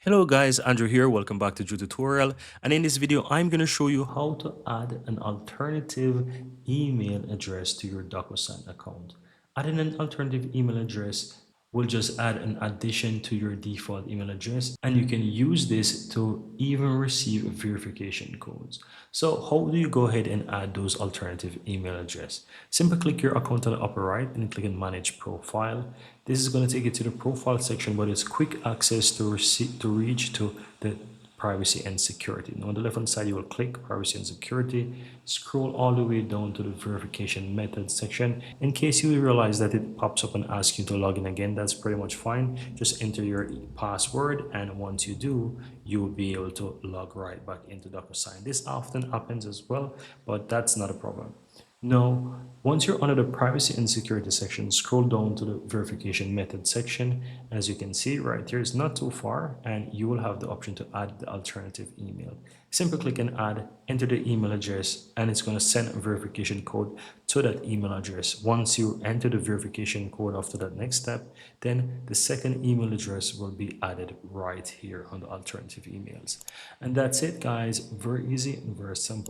Hello guys, Andrew here. Welcome back to Drew Tutorial. And in this video, I'm going to show you how to add an alternative email address to your DocuSign account. Adding an alternative email address will just add an addition to your default email address, and you can use this to even receive verification codes. So how do you go ahead and add those alternative email address? Simply click your account on the upper right and click on manage profile. This is going to take you to the profile section, but it's quick access to reach to the privacy and security. Now on the left hand side, you will click privacy and security, scroll all the way down to the verification method section. In case you realize that it pops up and asks you to log in again, that's pretty much fine. Just enter your password, and once you do, you will be able to log right back into DocuSign. This often happens as well, but that's not a problem. Now, once you're under the privacy and security section, scroll down to the verification method section. As you can see right here, it's not too far, and you will have the option to add the alternative email. Simply click and add, enter the email address, and it's going to send a verification code to that email address. Once you enter the verification code after that next step, then the second email address will be added right here on the alternative emails. And that's it, guys. Very easy and very simple.